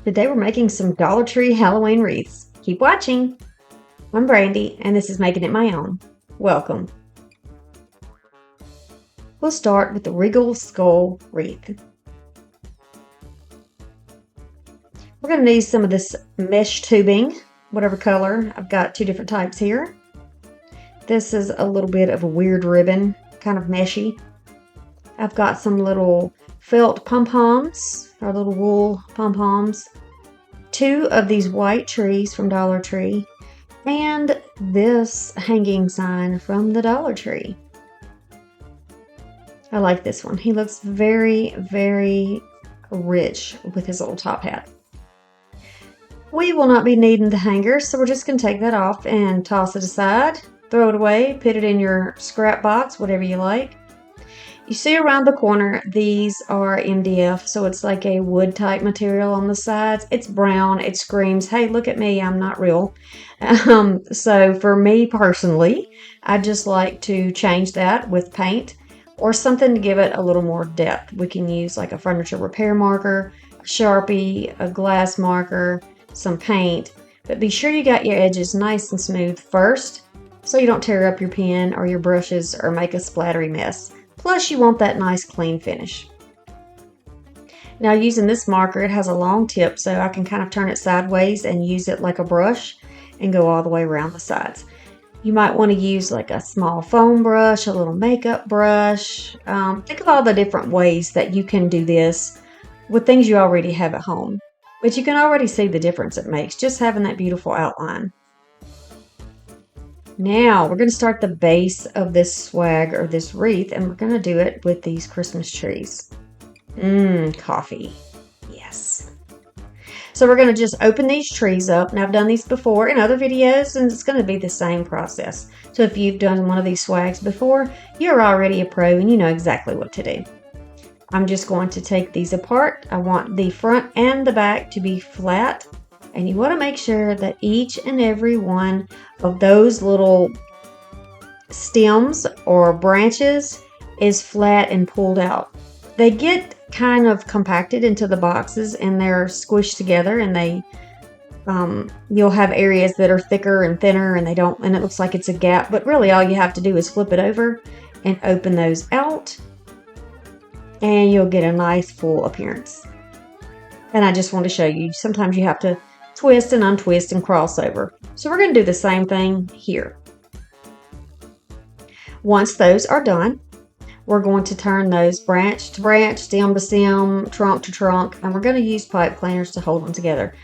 Today we're making some Dollar Tree Halloween wreaths. Keep watching. I'm Brandy, and this is Making It My Own. Welcome. We'll start with the Regal skull wreath. We're going to need some of this mesh tubing, whatever color. I've got two different types here. This is a little bit of a weird ribbon, kind of meshy. I've got some little felt pom-poms, or little wool pom-poms. Two of these white trees from Dollar Tree, and this hanging sign from the Dollar Tree. I like this one. He looks very, very rich with his little top hat. We will not be needing the hanger, so we're just going to take that off and toss it aside. Throw it away, put it in your scrap box, whatever you like. You see around the corner, these are MDF, so it's like a wood type material on the sides. It's brown, it screams, hey, look at me, I'm not real. So for me personally, I just like to change that with paint or something to give it a little more depth. We can use like a furniture repair marker, a Sharpie, a glass marker, some paint, but be sure you got your edges nice and smooth first so you don't tear up your pen or your brushes or make a splattery mess. Plus, you want that nice clean finish. Now, using this marker, it has a long tip, so I can kind of turn it sideways and use it like a brush and go all the way around the sides. You might want to use like a small foam brush, a little makeup brush. Think of all the different ways that you can do this with things you already have at home. But you can already see the difference it makes just having that beautiful outline. Now we're going to start the base of this swag or this wreath, and we're going to do it with these Christmas trees. Coffee. Yes. So we're going to just open these trees up, and I've done these before in other videos, and it's going to be the same process. So if you've done one of these swags before, you're already a pro and you know exactly what to do. I'm just going to take these apart. I want the front and the back to be flat. And you want to make sure that each and every one of those little stems or branches is flat and pulled out. They get kind of compacted into the boxes and they're squished together, and they you'll have areas that are thicker and thinner and it looks like it's a gap, but really all you have to do is flip it over and open those out and you'll get a nice full appearance. And I just want to show you, sometimes you have to twist and untwist and cross over. So we're going to do the same thing here. Once those are done, we're going to turn those branch to branch, stem to stem, trunk to trunk, and we're going to use pipe cleaners to hold them together.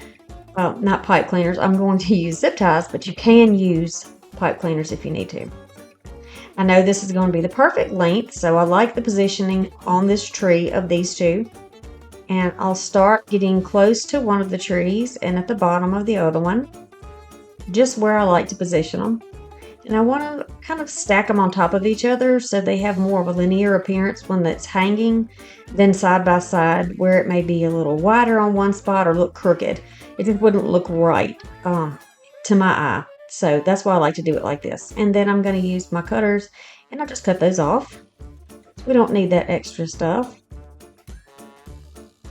Well, not pipe cleaners. I'm going to use zip ties, but you can use pipe cleaners if you need to. I know this is going to be the perfect length, so I like the positioning on this tree of these two. And I'll start getting close to one of the trees and at the bottom of the other one, just where I like to position them. And I want to kind of stack them on top of each other so they have more of a linear appearance when it's hanging than side by side, where it may be a little wider on one spot or look crooked. It just wouldn't look right to my eye. So that's why I like to do it like this. And then I'm going to use my cutters and I'll just cut those off. We don't need that extra stuff.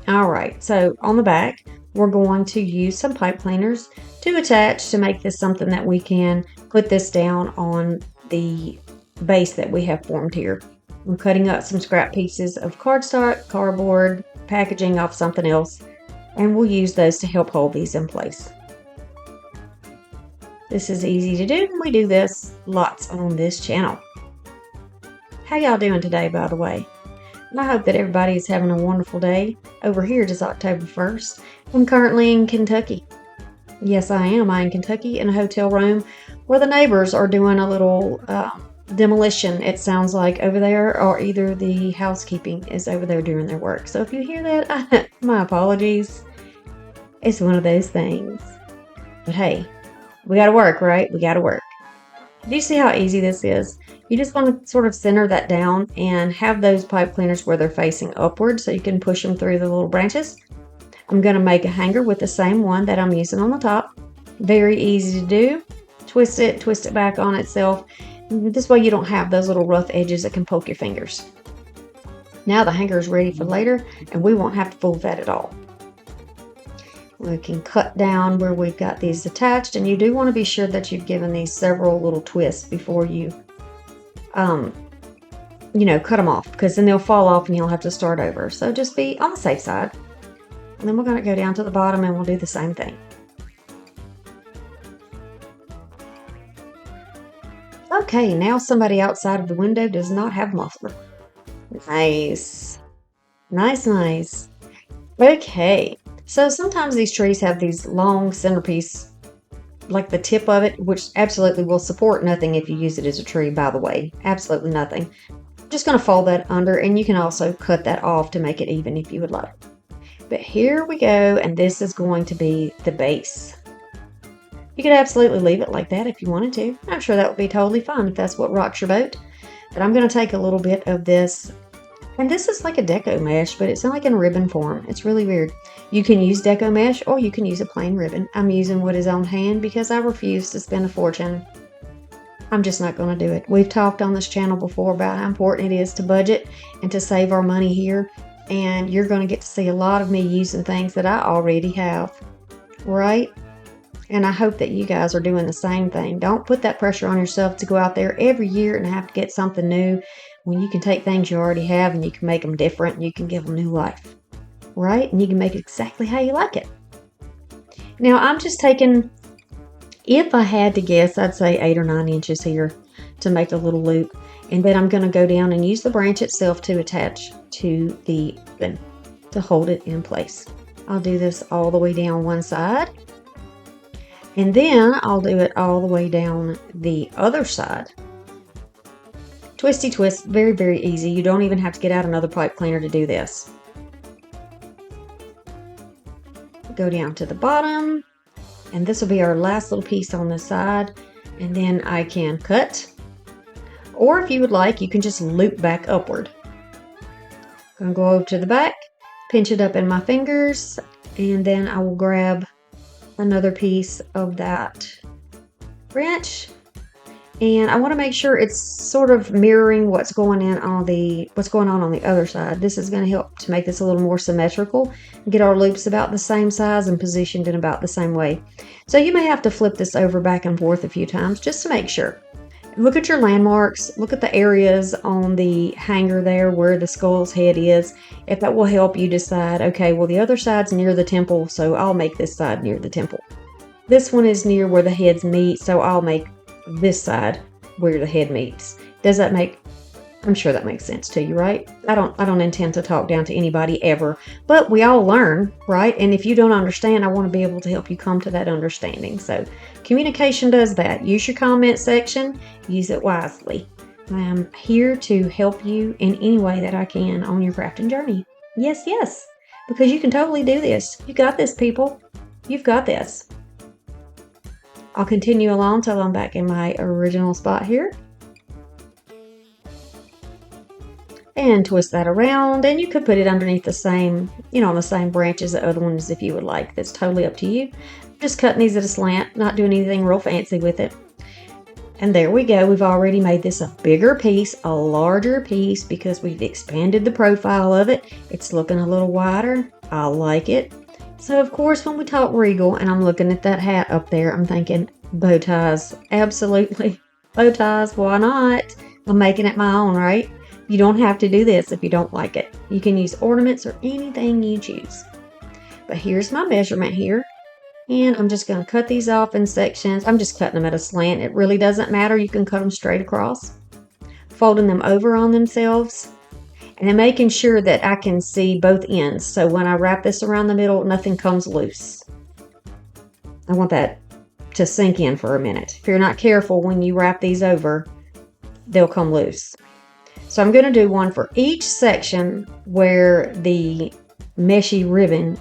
Alright, so on the back, we're going to use some pipe cleaners to attach to make this something that we can put this down on the base that we have formed here. I'm cutting up some scrap pieces of cardstock, cardboard, packaging off something else, and we'll use those to help hold these in place. This is easy to do, and we do this lots on this channel. How y'all doing today, by the way? And I hope that everybody is having a wonderful day. Over here it is October 1st. I'm currently in Kentucky. Yes, I am. I'm in Kentucky in a hotel room where the neighbors are doing a little demolition, it sounds like, over there, or either the housekeeping is over there doing their work. So if you hear that, my apologies. It's one of those things. But hey, we gotta work, right? We gotta work. Do you see how easy this is? You just want to sort of center that down and have those pipe cleaners where they're facing upward so you can push them through the little branches. I'm going to make a hanger with the same one that I'm using on the top. Very easy to do. Twist it back on itself. This way you don't have those little rough edges that can poke your fingers. Now the hanger is ready for later and we won't have to fool with that at all. We can cut down where we've got these attached, and you do want to be sure that you've given these several little twists before you, cut them off, because then they'll fall off and you'll have to start over. So just be on the safe side. And then we're going to go down to the bottom and we'll do the same thing. Okay, now somebody outside of the window does not have muffler. Nice. Nice, nice. Okay, so sometimes these trees have these long centerpiece, like the tip of it, which absolutely will support nothing if you use it as a tree, by the way. Absolutely nothing. I'm just going to fold that under, and you can also cut that off to make it even if you would like. But here we go, and this is going to be the base. You could absolutely leave it like that if you wanted to. I'm sure that would be totally fine if that's what rocks your boat. But I'm going to take a little bit of this, and this is like a deco mesh, but it's not like in ribbon form. It's really weird. You can use deco mesh or you can use a plain ribbon. I'm using what is on hand because I refuse to spend a fortune. I'm just not going to do it. We've talked on this channel before about how important it is to budget and to save our money here. And you're going to get to see a lot of me using things that I already have, right? And I hope that you guys are doing the same thing. Don't put that pressure on yourself to go out there every year and have to get something new when you can take things you already have and you can make them different and you can give them new life, right? And you can make it exactly how you like it. Now, I'm just taking, if I had to guess, I'd say 8 or 9 inches here to make a little loop. And then I'm going to go down and use the branch itself to attach to the ribbon to hold it in place. I'll do this all the way down one side. And then I'll do it all the way down the other side. Twisty twist, very, very easy. You don't even have to get out another pipe cleaner to do this. Go down to the bottom, and this will be our last little piece on this side. And then I can cut, or if you would like, you can just loop back upward. I'm going to go over to the back, pinch it up in my fingers, and then I will grab another piece of that branch, and I want to make sure it's sort of mirroring what's going on the other side. This is going to help to make this a little more symmetrical, get our loops about the same size and positioned in about the same way. So you may have to flip this over back and forth a few times just to make sure. Look at your landmarks, look at the areas on the hanger there where the skull's head is. If that will help you decide, okay, well, the other side's near the temple, so I'll make this side near the temple. This one is near where the heads meet, so I'll make this side where the head meets. Does that make, I'm sure that makes sense to you, right? I don't intend to talk down to anybody ever, but we all learn, right? And if you don't understand, I want to be able to help you come to that understanding. So communication does that. Use your comment section, use it wisely. I'm here to help you in any way that I can on your crafting journey. Yes, yes, because you can totally do this. You got this, people. You've got this. I'll continue along till I'm back in my original spot here. And twist that around, and you could put it underneath the same, on the same branch as the other ones if you would like. That's totally up to you. Just cutting these at a slant, not doing anything real fancy with it. And there we go. We've already made this a bigger piece, a larger piece, because we've expanded the profile of it. It's looking a little wider. I like it. So of course, when we talk Regal, and I'm looking at that hat up there, I'm thinking bow ties. Absolutely. Bow ties, why not? I'm making it my own, right? You don't have to do this if you don't like it. You can use ornaments or anything you choose. But here's my measurement here. And I'm just going to cut these off in sections. I'm just cutting them at a slant. It really doesn't matter. You can cut them straight across. Folding them over on themselves. And then making sure that I can see both ends. So when I wrap this around the middle, nothing comes loose. I want that to sink in for a minute. If you're not careful when you wrap these over, they'll come loose. So I'm going to do one for each section where the meshy ribbon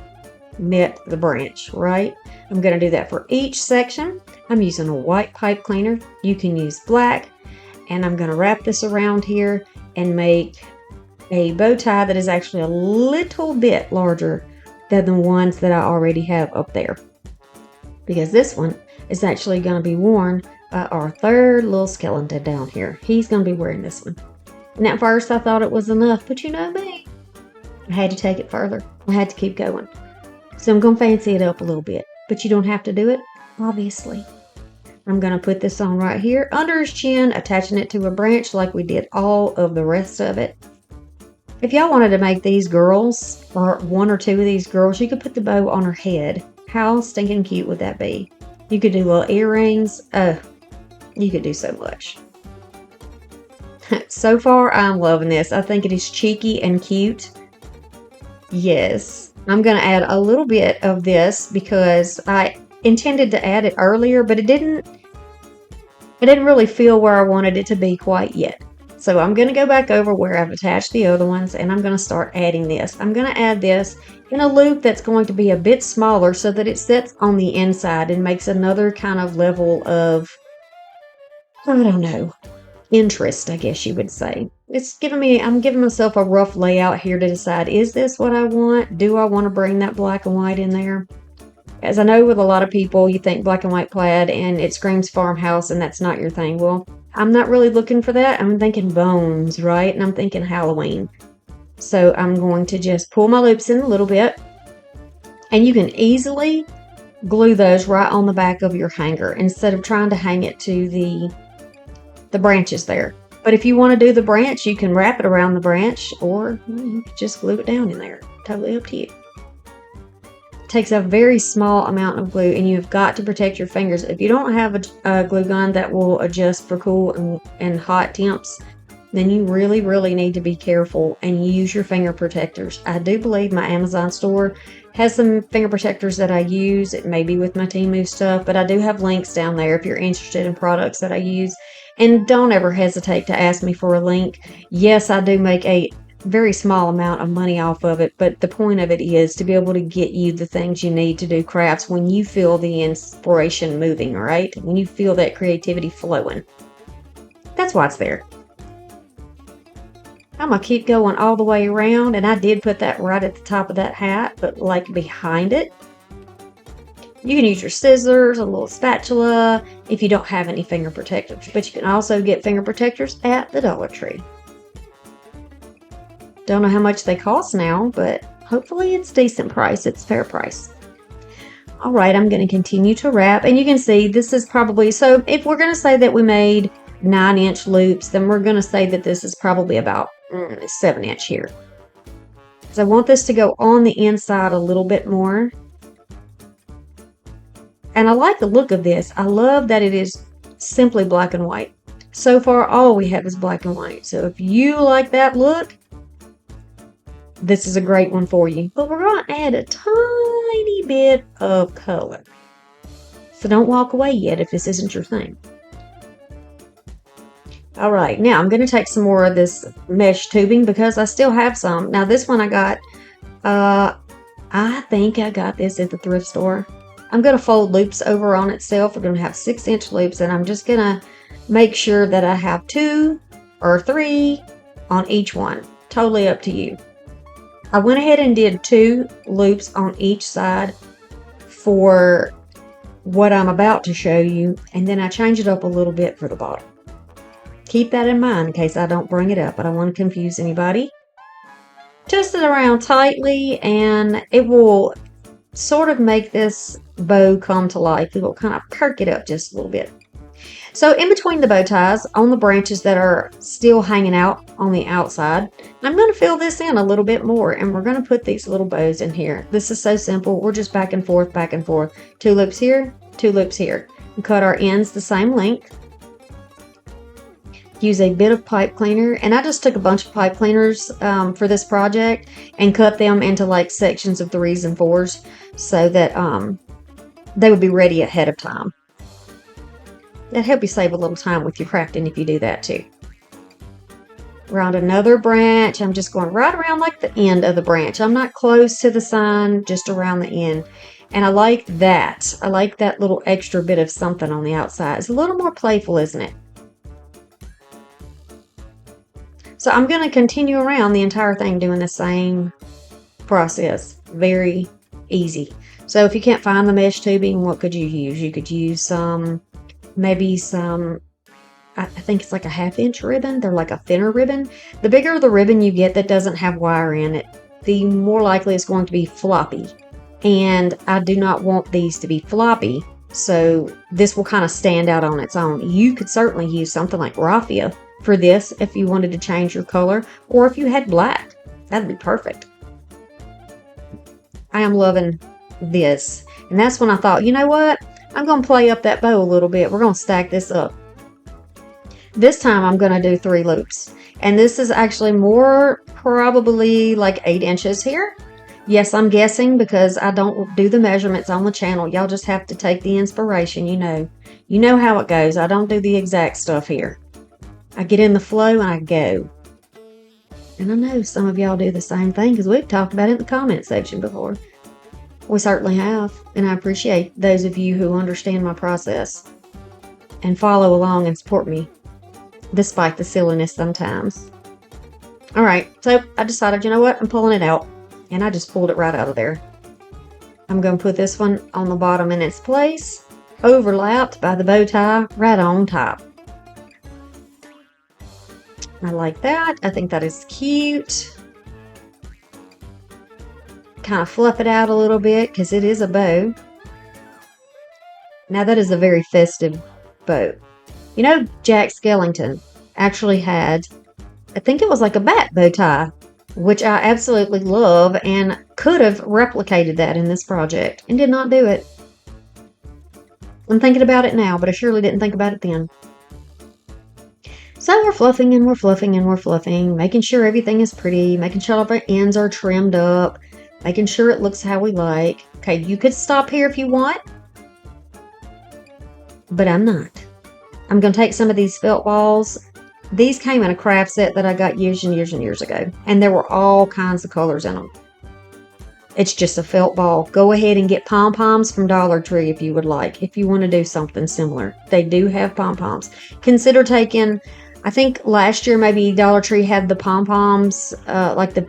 met the branch, right? I'm going to do that for each section. I'm using a white pipe cleaner. You can use black. And I'm going to wrap this around here and make a bow tie that is actually a little bit larger than the ones that I already have up there. Because this one is actually going to be worn by our third little skeleton down here. He's going to be wearing this one. And at first I thought it was enough, but you know me. I had to take it further. I had to keep going. So I'm going to fancy it up a little bit, but you don't have to do it, obviously. I'm going to put this on right here under his chin, attaching it to a branch like we did all of the rest of it. If y'all wanted to make these girls, or one or two of these girls, you could put the bow on her head. How stinking cute would that be? You could do little earrings. Oh, you could do so much. So far, I'm loving this. I think it is cheeky and cute. Yes. I'm going to add a little bit of this because I intended to add it earlier, but it didn't really feel where I wanted it to be quite yet. So I'm going to go back over where I've attached the other ones, and I'm going to start adding this. I'm going to add this in a loop that's going to be a bit smaller so that it sits on the inside and makes another kind of level of, I don't know, interest, I guess you would say. I'm giving myself a rough layout here to decide, is this what I want? Do I want to bring that black and white in there? As I know with a lot of people, you think black and white plaid and it screams farmhouse and that's not your thing. Well, I'm not really looking for that. I'm thinking bones, right? And I'm thinking Halloween. So I'm going to just pull my loops in a little bit. And you can easily glue those right on the back of your hanger instead of trying to hang it to the branches there. But if you want to do the branch, you can wrap it around the branch, or you can just glue it down in there. Totally up to you. It takes a very small amount of glue, and you've got to protect your fingers. If you don't have a glue gun that will adjust for cool and hot temps, then you really, really need to be careful and use your finger protectors. I do believe my Amazon store has some finger protectors that I use. It may be with my TEMU stuff, but I do have links down there if you're interested in products that I use. And don't ever hesitate to ask me for a link. Yes, I do make a very small amount of money off of it, but the point of it is to be able to get you the things you need to do crafts when you feel the inspiration moving, all right? When you feel that creativity flowing. That's why it's there. I'm going to keep going all the way around, and I did put that right at the top of that hat, but like behind it. You can use your scissors, a little spatula, if you don't have any finger protectors. But you can also get finger protectors at the Dollar Tree. Don't know how much they cost now, but hopefully it's decent price. It's fair price. All right, I'm going to continue to wrap. And you can see this is probably, so if we're going to say that we made 9-inch loops, then we're going to say that this is probably about 7-inch here. So I want this to go on the inside a little bit more. And I like the look of this. I love that it is simply black and white. So far, all we have is black and white. So if you like that look, this is a great one for you. But we're going to add a tiny bit of color. So don't walk away yet if this isn't your thing. All right, now I'm going to take some more of this mesh tubing because I still have some. Now this one I got, I think I got this at the thrift store. I'm going to fold loops over on itself. We're going to have 6-inch loops, and I'm just going to make sure that I have 2 or 3 on each one. Totally up to you. I went ahead and did 2 loops on each side for what I'm about to show you, and then I changed it up a little bit for the bottom. Keep that in mind in case I don't bring it up. I don't want to confuse anybody. Twist it around tightly, and it will sort of make this bow come to life. It will kind of perk it up just a little bit. So in between the bow ties on the branches that are still hanging out on the outside, I'm going to fill this in a little bit more, and we're going to put these little bows in here. This is so simple. We're just back and forth, back and forth. 2 loops here, 2 loops here. And cut our ends the same length. Use a bit of pipe cleaner, and I just took a bunch of pipe cleaners for this project and cut them into like sections of 3s and 4s so that they would be ready ahead of time. That'll help you save a little time with your crafting if you do that too. Around another branch, I'm just going right around like the end of the branch. I'm not close to the sign, just around the end. And I like that. I like that little extra bit of something on the outside. It's a little more playful, isn't it? So I'm going to continue around the entire thing doing the same process. Very easy. So if you can't find the mesh tubing, what could you use? You could use maybe some, I think it's like a 1/2-inch ribbon. They're like a thinner ribbon. The bigger the ribbon you get that doesn't have wire in it, the more likely it's going to be floppy. and I do not want these to be floppy. So this will kind of stand out on its own. You could certainly use something like raffia for this if you wanted to change your color, or if you had black. That'd be perfect. I am loving this. And that's when I thought, you know what? I'm going to play up that bow a little bit. We're going to stack this up. This time I'm going to do 3 loops. And this is actually more probably like 8 inches here. Yes, I'm guessing because I don't do the measurements on the channel. Y'all just have to take the inspiration, you know. You know how it goes. I don't do the exact stuff here. I get in the flow and I go. And I know some of y'all do the same thing because we've talked about it in the comment section before. We certainly have. And I appreciate those of you who understand my process and follow along and support me, despite the silliness sometimes. Alright, so I decided, you know what? I'm pulling it out. And I just pulled it right out of there. I'm going to put this one on the bottom in its place, overlapped by the bow tie right on top. I like that. I think that is cute. Kind of fluff it out a little bit because it is a bow. Now that is a very festive bow. You know, Jack Skellington actually had, I think it was like a bat bow tie, which I absolutely love and could have replicated that in this project and did not do it. I'm thinking about it now, but I surely didn't think about it then. So we're fluffing and we're fluffing and we're fluffing, making sure everything is pretty, making sure all of our ends are trimmed up, making sure it looks how we like. Okay, you could stop here if you want, but I'm not. I'm going to take some of these felt balls. These came in a craft set that I got years and years and years ago, and there were all kinds of colors in them. It's just a felt ball. Go ahead and get pom-poms from Dollar Tree if you would like, if you want to do something similar. They do have pom-poms. Consider taking, I think last year maybe Dollar Tree had the pom-poms, it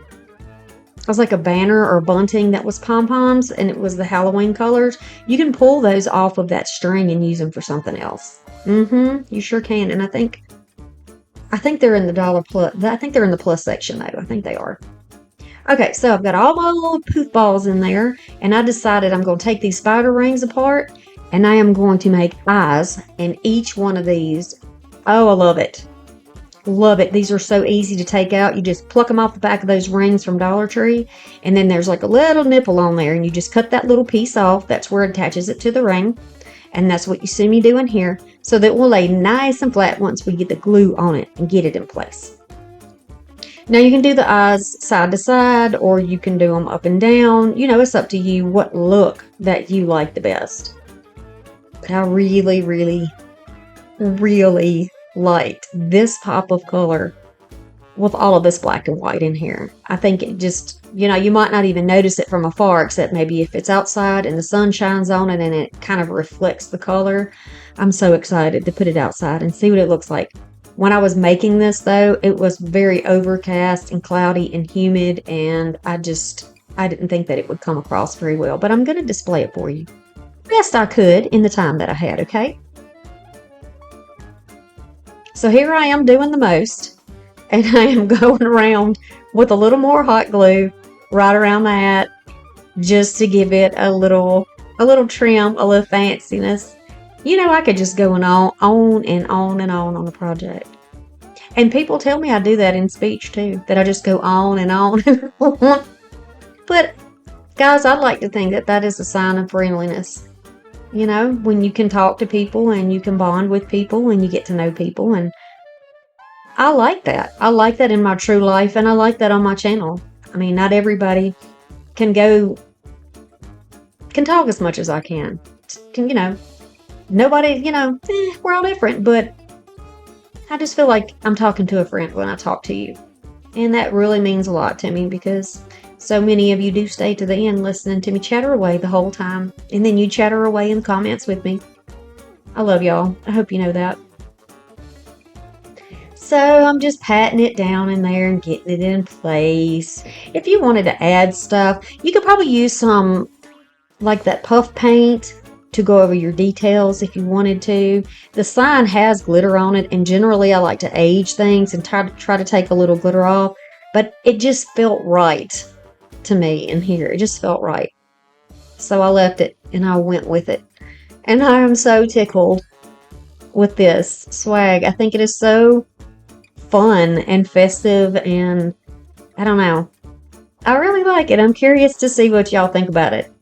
was like a banner or bunting that was pom-poms, and it was the Halloween colors. You can pull those off of that string and use them for something else. You sure can, and I think they're in the dollar plus. I think they're in the plus section though. I think they are. Okay, so I've got all my little poof balls in there, and I decided I'm going to take these spider rings apart, and I am going to make eyes in each one of these. Oh, I love it. Love it. These are so easy to take out. You just pluck them off the back of those rings from Dollar Tree, and then there's like a little nipple on there, and you just cut that little piece off. That's where it attaches it to the ring, and that's what you see me doing here, so that it will lay nice and flat once we get the glue on it and get it in place. Now you can do the eyes side to side, or you can do them up and down. You know, it's up to you what look that you like the best. But I really, really, really liked this pop of color with all of this black and white in here. I think it just, you know, you might not even notice it from afar, except maybe if it's outside and the sun shines on it and it kind of reflects the color. I'm so excited to put it outside and see what it looks like. When I was making this though, it was very overcast and cloudy and humid, and I didn't think that it would come across very well, but I'm going to display it for you best I could in the time that I had, okay? So here I am doing the most, and I am going around with a little more hot glue right around that, just to give it a little trim, a little fanciness. You know, I could just go on and on the project. And people tell me I do that in speech too, that I just go on and on and on. But guys, I'd like to think that that is a sign of friendliness. You know, when you can talk to people and you can bond with people and you get to know people, and I like that. I like that in my true life, and I like that on my channel. I mean, not everybody can talk as much as I can. You know, nobody, you know, we're all different, but I just feel like I'm talking to a friend when I talk to you. And that really means a lot to me, because so many of you do stay to the end listening to me chatter away the whole time. And then you chatter away in the comments with me. I love y'all. I hope you know that. So I'm just patting it down in there and getting it in place. If you wanted to add stuff, you could probably use some like that puff paint to go over your details if you wanted to. The sign has glitter on it, and generally I like to age things and try to take a little glitter off, but it just felt right to me in here. It just felt right. So I left it and I went with it. And I am so tickled with this swag. I think it is so fun and festive, and I don't know. I really like it. I'm curious to see what y'all think about it.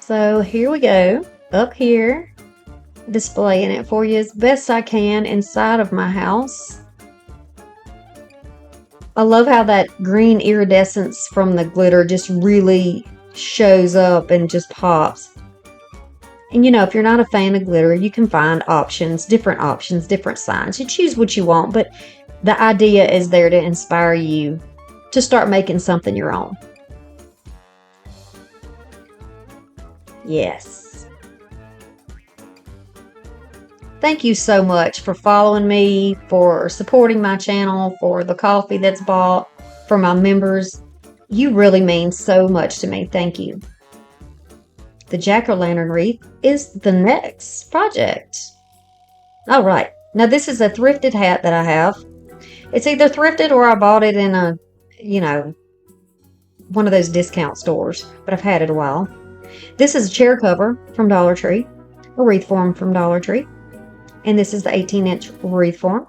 So here we go, up here, displaying it for you as best I can inside of my house. I love how that green iridescence from the glitter just really shows up and just pops. And you know, if you're not a fan of glitter, you can find options, different signs. You choose what you want, but the idea is there to inspire you to start making something your own. Yes. Thank you so much for following me, for supporting my channel, for the coffee that's bought, for my members. You really mean so much to me. Thank you. The jack-o'-lantern wreath is the next project. All right. Now this is a thrifted hat that I have. It's either thrifted or I bought it in a, one of those discount stores, but I've had it a while. This is a chair cover from Dollar Tree, a wreath form from Dollar Tree, and this is the 18-inch wreath form.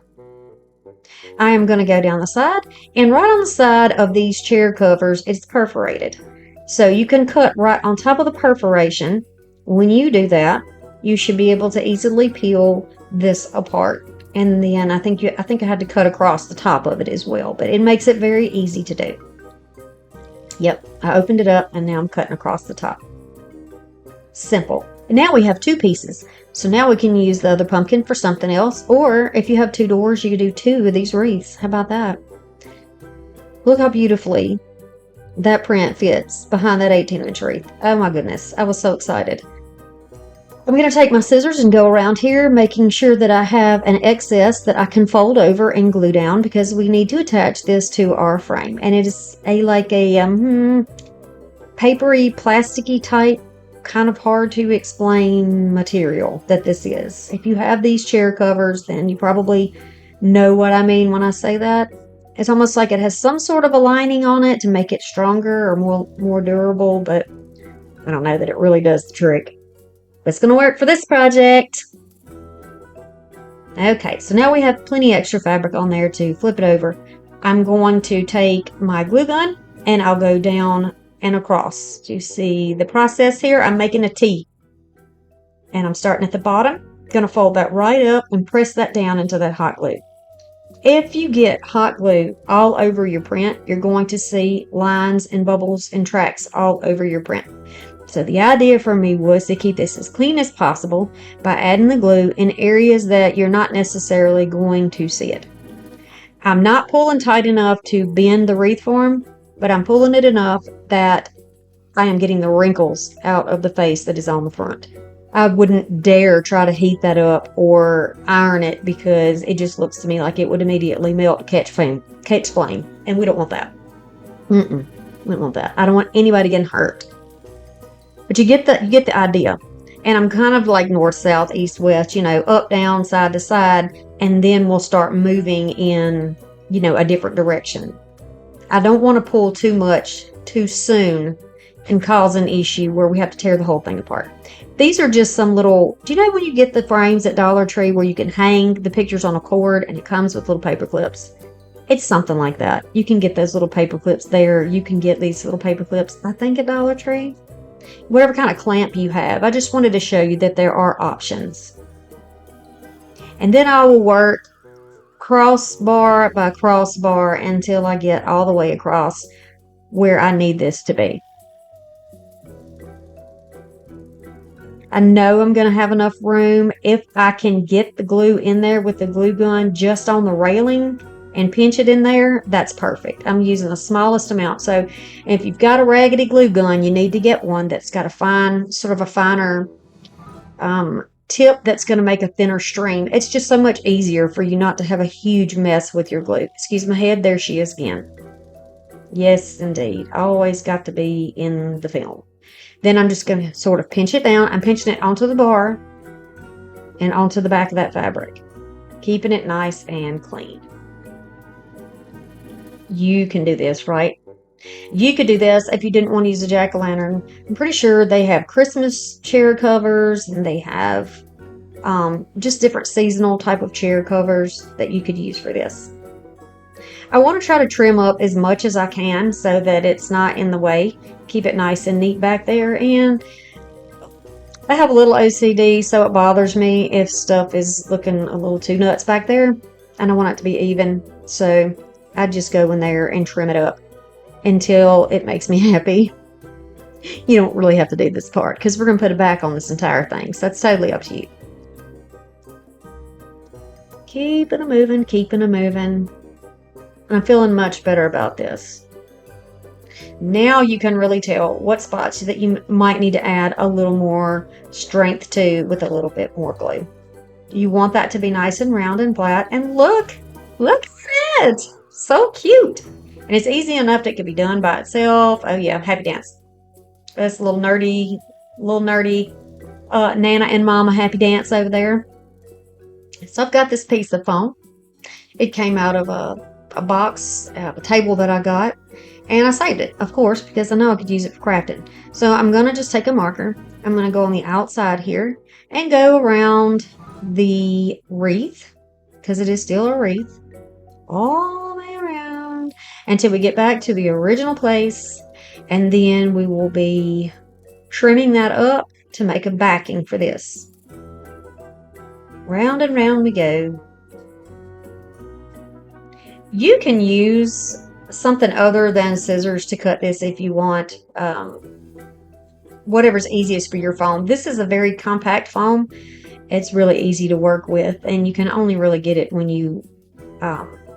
I am going to go down the side, and right on the side of these chair covers, it's perforated. So you can cut right on top of the perforation. When you do that, you should be able to easily peel this apart. And then I think I had to cut across the top of it as well, but it makes it very easy to do. Yep, I opened it up and now I'm cutting across the top. Simple. And now we have two pieces. So now we can use the other pumpkin for something else, or if you have two doors, you could do two of these wreaths. How about that? Look how beautifully that print fits behind that 18-inch wreath. Oh my goodness, I was so excited. I'm going to take my scissors and go around here, making sure that I have an excess that I can fold over and glue down, because we need to attach this to our frame. And it is like a papery, plasticky type, kind of hard to explain material that this is. If you have these chair covers, then you probably know what I mean when I say that. It's almost like it has some sort of a lining on it to make it stronger or more durable, but I don't know that it really does the trick. But it's going to work for this project. Okay, so now we have plenty extra fabric on there to flip it over. I'm going to take my glue gun and I'll go down and across. Do you see the process here? I'm making a T. And I'm starting at the bottom. Going to fold that right up and press that down into that hot glue. If you get hot glue all over your print, you're going to see lines and bubbles and tracks all over your print. So the idea for me was to keep this as clean as possible by adding the glue in areas that you're not necessarily going to see it. I'm not pulling tight enough to bend the wreath form, but I'm pulling it enough that I am getting the wrinkles out of the face that is on the front. I wouldn't dare try to heat that up or iron it, because it just looks to me like it would immediately melt, catch flame, and we don't want that. We don't want that. I don't want anybody getting hurt. But you get the idea. And I'm kind of like north, south, east, west, up, down, side to side, and then we'll start moving in, a different direction. I don't want to pull too much too soon and cause an issue where we have to tear the whole thing apart. These are just some little, do you know when you get the frames at Dollar Tree where you can hang the pictures on a cord and it comes with little paper clips? It's something like that. You can get those little paper clips there. You can get these little paper clips, I think, at Dollar Tree. Whatever kind of clamp you have. I just wanted to show you that there are options. And then I will work crossbar by crossbar until I get all the way across where I need this to be. I know I'm going to have enough room if I can get the glue in there with the glue gun just on the railing and pinch it in there. That's perfect. I'm using the smallest amount. So if you've got a raggedy glue gun, you need to get one that's got a fine, sort of a finer tip that's going to make a thinner stream. It's just so much easier for you not to have a huge mess with your glue. Excuse my head. There she is again. Yes, indeed. Always got to be in the film. Then I'm just going to sort of pinch it down. I'm pinching it onto the bar and onto the back of that fabric, keeping it nice and clean. You can do this, right? You could do this if you didn't want to use a jack-o'-lantern. I'm pretty sure they have Christmas chair covers, and they have just different seasonal type of chair covers that you could use for this. I want to try to trim up as much as I can so that it's not in the way. Keep it nice and neat back there. And I have a little OCD, so it bothers me if stuff is looking a little too nuts back there. And I want it to be even. So I just go in there and trim it up until it makes me happy. You don't really have to do this part because we're going to put it back on this entire thing. So that's totally up to you. Keeping it moving, keeping it moving. I'm feeling much better about this. Now you can really tell what spots that you might need to add a little more strength to with a little bit more glue. You want that to be nice and round and flat. And look at it. So cute. And it's easy enough that it can be done by itself. Oh yeah, happy dance. That's a little nerdy Nana and Mama happy dance over there. So I've got this piece of foam. It came out of a box, a table that I got, and I saved it, of course, because I know I could use it for crafting. So I'm going to just take a marker. I'm going to go on the outside here and go around the wreath, because it is still a wreath, all the way around until we get back to the original place, and then we will be trimming that up to make a backing for this. Round and round we go. You can use something other than scissors to cut this if you want. Whatever's easiest for your foam. This is a very compact foam. It's really easy to work with, and you can only really get it when you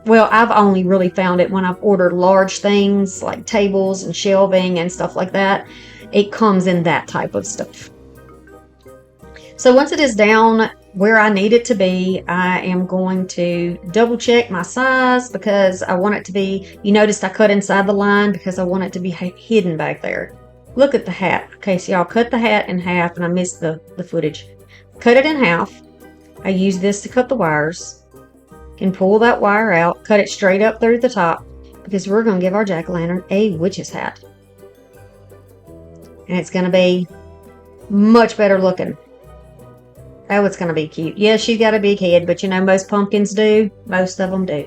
well, I've only really found it when I've ordered large things like tables and shelving and stuff like that. It comes in that type of stuff. So once it is down where I need it to be, I am going to double check my size because I want it to be, you noticed I cut inside the line because I want it to be hidden back there. Look at the hat. Okay, so y'all cut the hat in half, and I missed the footage. Cut it in half. I use this to cut the wires. Can pull that wire out, cut it straight up through the top because we're going to give our jack-o'-lantern a witch's hat. And it's going to be much better looking. Oh, it's going to be cute. Yeah, she's got a big head, but you know, most pumpkins do. Most of them do.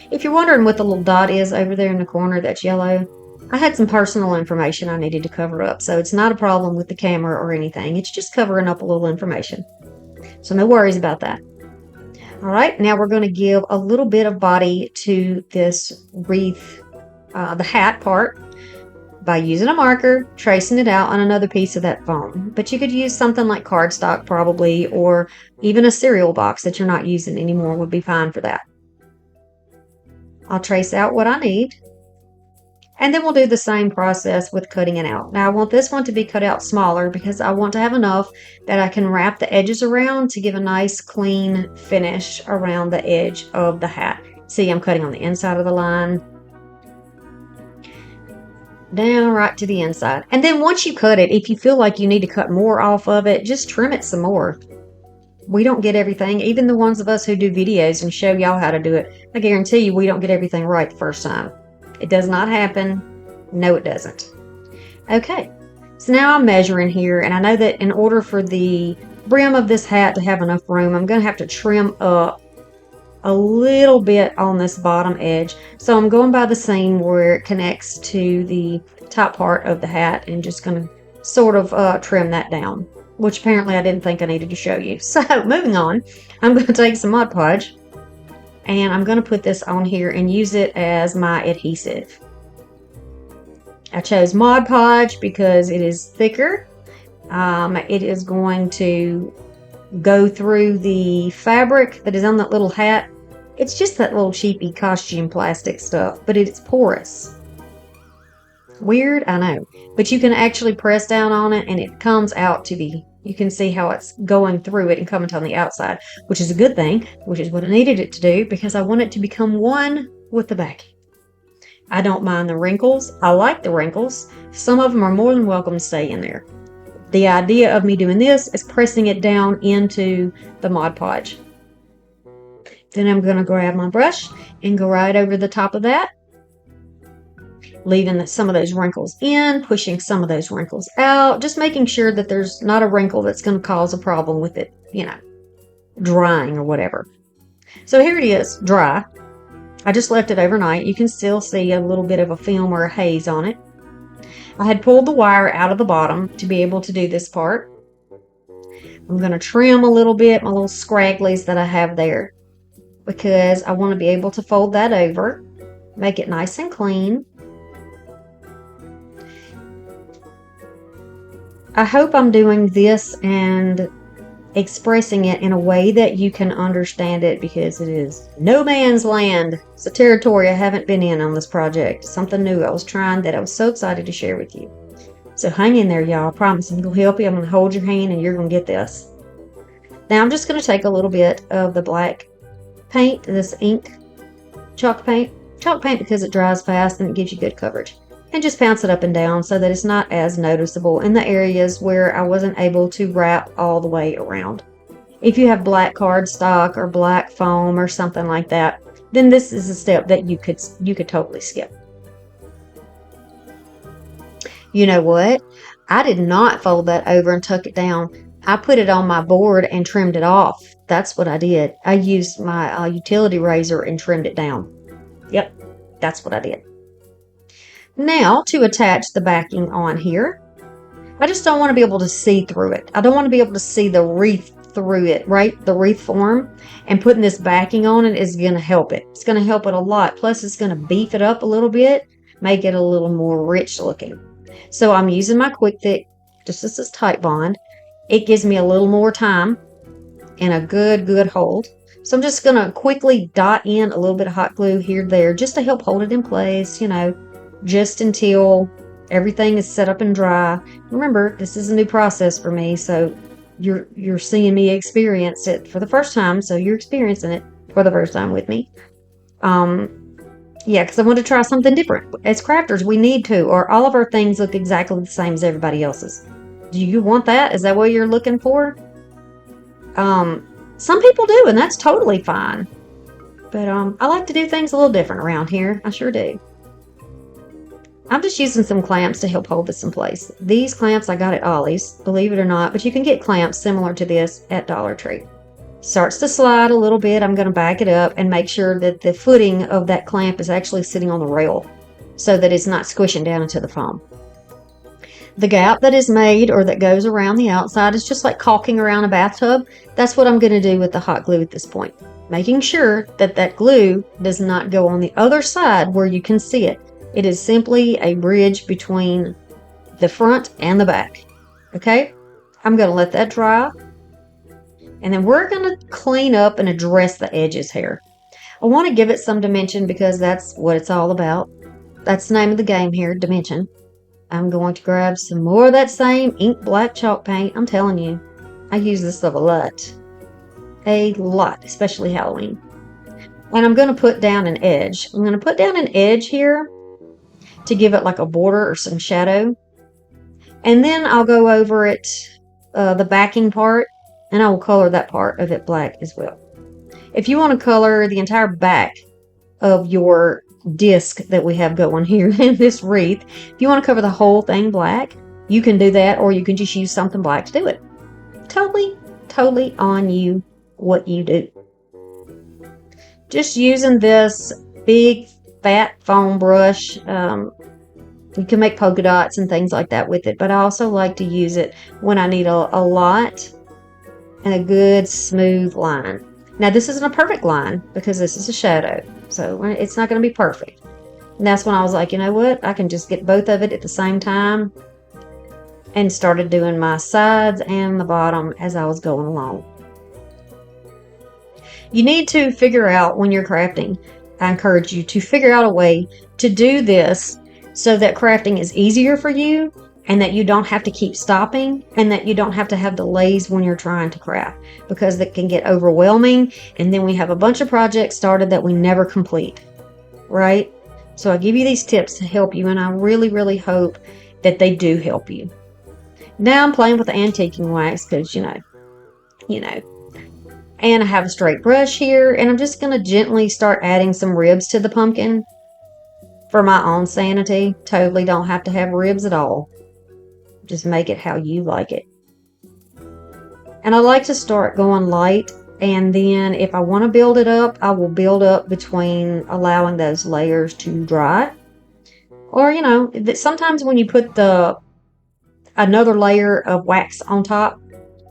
If you're wondering what the little dot is over there in the corner that's yellow, I had some personal information I needed to cover up, so it's not a problem with the camera or anything. It's just covering up a little information. So no worries about that. All right, now we're going to give a little bit of body to this wreath, the hat part, by using a marker, tracing it out on another piece of that foam. But you could use something like cardstock probably, or even a cereal box that you're not using anymore would be fine for that. I'll trace out what I need. And then we'll do the same process with cutting it out. Now I want this one to be cut out smaller because I want to have enough that I can wrap the edges around to give a nice clean finish around the edge of the hat. See, I'm cutting on the inside of the line, down right to the inside. And then once you cut it, if you feel like you need to cut more off of it, just trim it some more. We don't get everything, even the ones of us who do videos and show y'all how to do it. I guarantee you we don't get everything right the first time. It does not happen. No, it doesn't. Okay, so now I'm measuring here, and I know that in order for the brim of this hat to have enough room, I'm going to have to trim up a little bit on this bottom edge. So I'm going by the seam where it connects to the top part of the hat and just going to sort of trim that down, which apparently I didn't think I needed to show you. So moving on, I'm going to take some Mod Podge and I'm going to put this on here and use it as my adhesive. I chose Mod Podge because it is thicker. It is going to go through the fabric that is on that little hat. It's just that little cheapy costume plastic stuff, but it's porous. Weird, I know. But you can actually press down on it and it comes out to the, you can see how it's going through it and coming on the outside, which is a good thing, which is what I needed it to do because I want it to become one with the backing. I don't mind the wrinkles. I like the wrinkles. Some of them are more than welcome to stay in there. The idea of me doing this is pressing it down into the Mod Podge. Then I'm going to grab my brush and go right over the top of that. leaving some of those wrinkles in, pushing some of those wrinkles out, just making sure that there's not a wrinkle that's going to cause a problem with it, drying or whatever. So here it is, dry. I just left it overnight. You can still see a little bit of a film or a haze on it. I had pulled the wire out of the bottom to be able to do this part. I'm going to trim a little bit, my little scragglies that I have there, because I want to be able to fold that over, make it nice and clean. I hope I'm doing this and expressing it in a way that you can understand it, because it is no man's land. It's a territory I haven't been in on this project. Something new I was trying that I was so excited to share with you. So hang in there, y'all. I promise I'm going to help you. I'm going to hold your hand and you're going to get this. Now I'm just going to take a little bit of the black paint, this ink chalk paint. Chalk paint because it dries fast and it gives you good coverage. And just bounce it up and down so that it's not as noticeable in the areas where I wasn't able to wrap all the way around. If you have black cardstock or black foam or something like that, then this is a step that you could totally skip. You know what? I did not fold that over and tuck it down. I put it on my board and trimmed it off. That's what I did. I used my utility razor and trimmed it down. Yep, that's what I did. Now, to attach the backing on here, I just don't want to be able to see through it. I don't want to be able to see the wreath through it, right? The wreath form. And putting this backing on it is going to help it. It's going to help it a lot. Plus, it's going to beef it up a little bit, make it a little more rich looking. So I'm using my Quick Thick, just as this tight bond. It gives me a little more time and a good hold. So I'm just going to quickly dot in a little bit of hot glue here and there just to help hold it in place, just until everything is set up and dry. Remember, this is a new process for me, so you're seeing me experience it for the first time, so you're experiencing it for the first time with me. Yeah, because I want to try something different. As crafters, we need to, or all of our things look exactly the same as everybody else's. Do you want that? Is that what you're looking for? Some people do, and that's totally fine. But I like to do things a little different around here. I sure do. I'm just using some clamps to help hold this in place. These clamps I got at Ollie's, believe it or not, but you can get clamps similar to this at Dollar Tree. Starts to slide a little bit. I'm going to back it up and make sure that the footing of that clamp is actually sitting on the rail so that it's not squishing down into the foam. The gap that is made or that goes around the outside is just like caulking around a bathtub. That's what I'm going to do with the hot glue at this point. Making sure that that glue does not go on the other side where you can see it. It is simply a bridge between the front and the back. Okay? I'm going to let that dry. And then we're going to clean up and address the edges here. I want to give it some dimension because that's what it's all about. That's the name of the game here, dimension. I'm going to grab some more of that same ink black chalk paint. I'm telling you, I use this stuff a lot. A lot, especially Halloween. And I'm going to put down an edge. I'm going to put down an edge here to give it like a border or some shadow. And then I'll go over it, the backing part, and I will color that part of it black as well. If you want to color the entire back of your disc that we have going here in this wreath, if you want to cover the whole thing black, you can do that, or you can just use something black to do it. Totally on you what you do. Just using this big fat foam brush. You can make polka dots and things like that with it, but I also like to use it when I need a lot and a good smooth line. Now this isn't a perfect line because this is a shadow, so it's not going to be perfect. And that's when I was like, you know what, I can just get both of it at the same time, and started doing my sides and the bottom as I was going along. You need to figure out when you're crafting, I encourage you to figure out a way to do this so that crafting is easier for you, and that you don't have to keep stopping, and that you don't have to have delays when you're trying to craft, because that can get overwhelming, and then we have a bunch of projects started that we never complete, right? So I give you these tips to help you, and I really hope that they do help you. Now I'm playing with the antiquing wax because, you know. And I have a straight brush here, and I'm just going to gently start adding some ribs to the pumpkin. for my own sanity, totally don't have to have ribs at all. Just make it how you like it. And I like to start going light, and then if I want to build it up, I will build up between allowing those layers to dry. Or, you know, sometimes when you put another layer of wax on top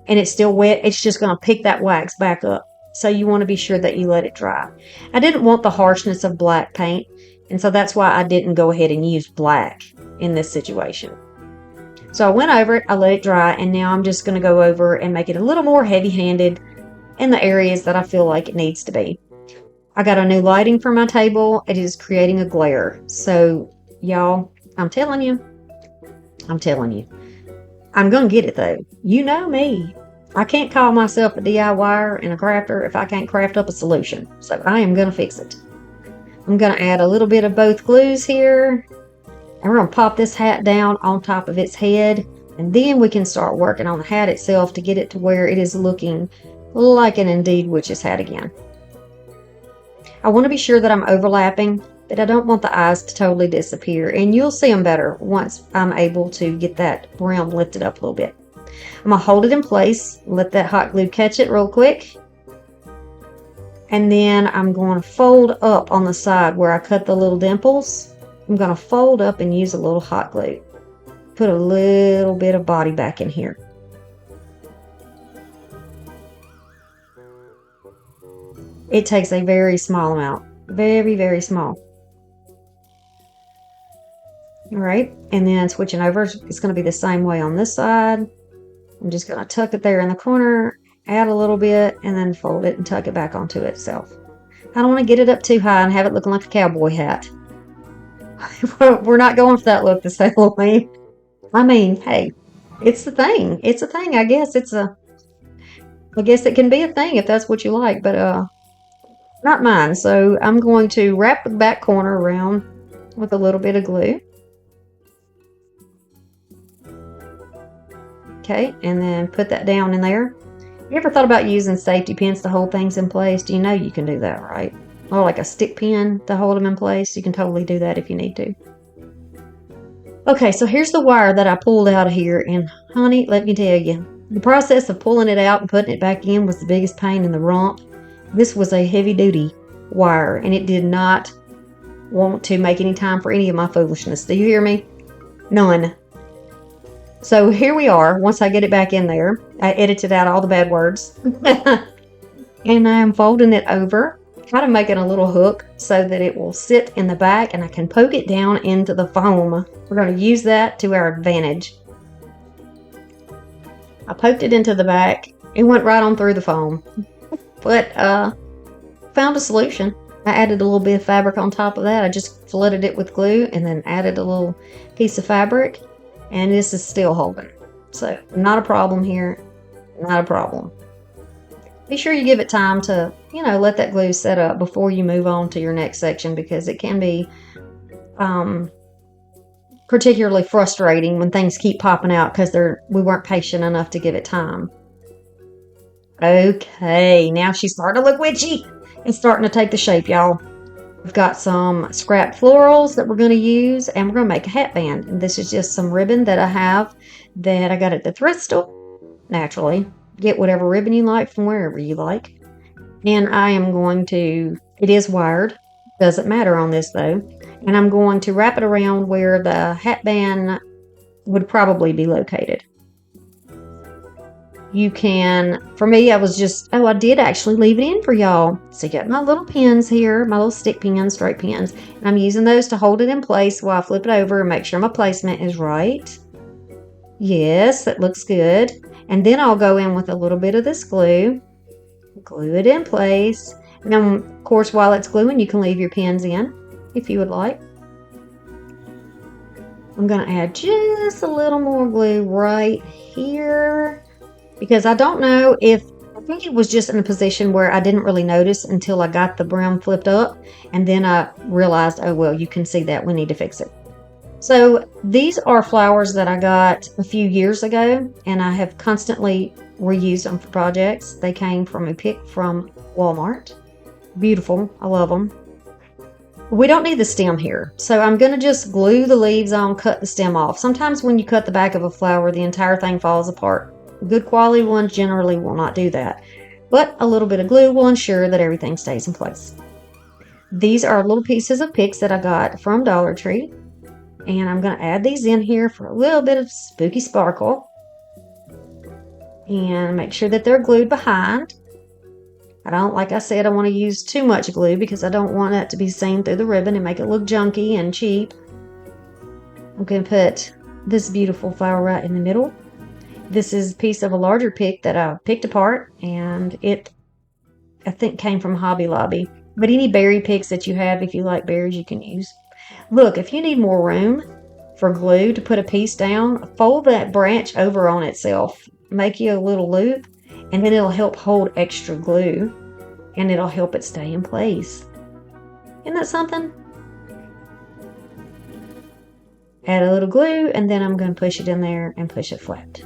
and it's still wet, it's just going to pick that wax back up. So you want to be sure that you let it dry. I didn't want the harshness of black paint, and so that's why I didn't go ahead and use black in this situation. So I went over it, I let it dry, and now I'm just going to go over and make it a little more heavy-handed in the areas that I feel like it needs to be. I got a new lighting for my table. It is creating a glare. So, y'all, I'm telling you. I'm going to get it, though. You know me. I can't call myself a DIYer and a crafter if I can't craft up a solution. So I am going to fix it. I'm going to add a little bit of both glues here. And we're going to pop this hat down on top of its head. And then we can start working on the hat itself to get it to where it is looking like an Indeed Witch's hat again. I want to be sure that I'm overlapping, but I don't want the eyes to totally disappear. And you'll see them better once I'm able to get that brim lifted up a little bit. I'm going to hold it in place, let that hot glue catch it real quick. And then I'm going to fold up on the side where I cut the little dimples. I'm going to fold up and use a little hot glue. Put a little bit of body back in here. It takes a very small amount. Very, very small. Alright, and then switching over, it's going to be the same way on this side. I'm just going to tuck it there in the corner, add a little bit, and then fold it and tuck it back onto itself. I don't want to get it up too high and have it looking like a cowboy hat. We're not going for that look this Halloween. I mean, hey, it's the thing. It's a thing. I guess I guess it can be a thing if that's what you like, but not mine. So I'm going to wrap the back corner around with a little bit of glue. Okay, and then put that down in there. You ever thought about using safety pins to hold things in place? Do you know you can do that, right? Or like a stick pin to hold them in place. You can totally do that if you need to. Okay, so here's the wire that I pulled out of here. And honey, let me tell you, the process of pulling it out and putting it back in was the biggest pain in the rump. This was a heavy-duty wire, and it did not want to make any time for any of my foolishness. Do you hear me? None. So here we are. Once I get it back in there, I edited out all the bad words. And I'm folding it over, kind of making a little hook so that it will sit in the back and I can poke it down into the foam. We're going to use that to our advantage. I poked it into the back. It went right on through the foam. But found a solution. I added a little bit of fabric on top of that. I just flooded it with glue and then added a little piece of fabric. And this is still holding. So not a problem here. Not a problem. Be sure you give it time to, let that glue set up before you move on to your next section, because it can be particularly frustrating when things keep popping out because we weren't patient enough to give it time. Okay, now she's starting to look witchy. It's starting to take the shape, y'all. We've got some scrap florals that we're going to use, and we're going to make a hat band. And this is just some ribbon that I have that I got at the thrift store. Naturally, get whatever ribbon you like from wherever you like. And I am going to, it is wired, doesn't matter on this though. And I'm going to wrap it around where the hat band would probably be located. You can, for me, I did actually leave it in for y'all. So you got my little pins here, my little stick pins, straight pins. And I'm using those to hold it in place while I flip it over and make sure my placement is right. Yes, that looks good. And then I'll go in with a little bit of this glue, glue it in place. And then, of course, while it's gluing, you can leave your pins in if you would like. I'm going to add just a little more glue right here, because I don't know I think it was just in a position where I didn't really notice until I got the brim flipped up, and then I realized, oh well, you can see that we need to fix it. So these are flowers that I got a few years ago, and I have constantly reused them for projects. They came from a pick from Walmart. Beautiful. I love them. We don't need the stem here, so I'm going to just glue the leaves on, cut the stem off. Sometimes when you cut the back of a flower, the entire thing falls apart. Good quality ones generally will not do that, but a little bit of glue will ensure that everything stays in place. These are little pieces of picks that I got from Dollar Tree, and I'm going to add these in here for a little bit of spooky sparkle, and make sure that they're glued behind. Like I said, I want to use too much glue because I don't want it to be seen through the ribbon and make it look junky and cheap. I'm going to put this beautiful flower right in the middle. This is a piece of a larger pick that I picked apart, and it, I think, came from Hobby Lobby. But any berry picks that you have, if you like berries, you can use. Look, if you need more room for glue to put a piece down, fold that branch over on itself. Make you a little loop, and then it'll help hold extra glue, and it'll help it stay in place. Isn't that something? Add a little glue, and then I'm going to push it in there and push it flat.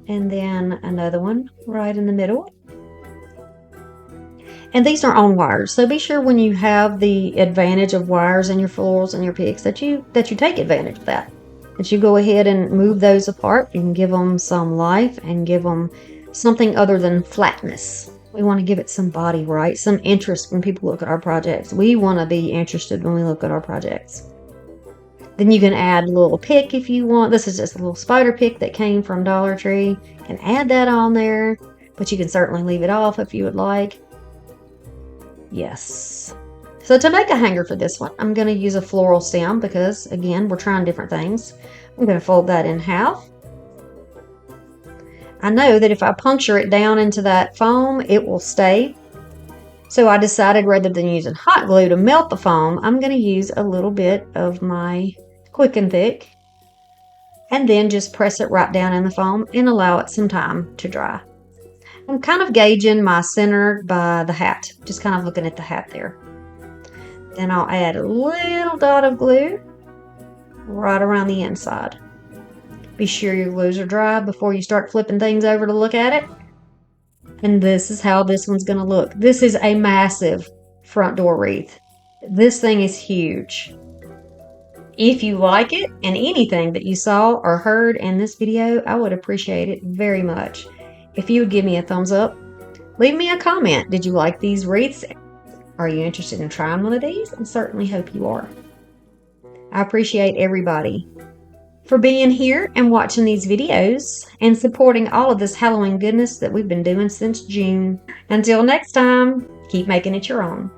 And then another one right in the middle. And these are on wires, so be sure when you have the advantage of wires in your florals and your picks that you take advantage of that. That you go ahead and move those apart. You can give them some life and give them something other than flatness. We want to give it some body, right? Some interest when people look at our projects. We want to be interested when we look at our projects. Then you can add a little pick if you want. This is just a little spider pick that came from Dollar Tree. You can add that on there, but you can certainly leave it off if you would like. Yes. So to make a hanger for this one, I'm going to use a floral stem because, again, we're trying different things. I'm going to fold that in half. I know that if I puncture it down into that foam, it will stay. So I decided rather than using hot glue to melt the foam, I'm going to use a little bit of my Quick and Thick and then just press it right down in the foam and allow it some time to dry. I'm kind of gauging my center by the hat, just kind of looking at the hat there. Then I'll add a little dot of glue right around the inside. Be sure your glues are dry before you start flipping things over to look at it. And this is how this one's going to look. This is a massive front door wreath. This thing is huge. If you like it and anything that you saw or heard in this video, I would appreciate it very much. If you would give me a thumbs up, leave me a comment. Did you like these wreaths? Are you interested in trying one of these? I certainly hope you are. I appreciate everybody for being here and watching these videos and supporting all of this Halloween goodness that we've been doing since June. Until next time, keep making it your own.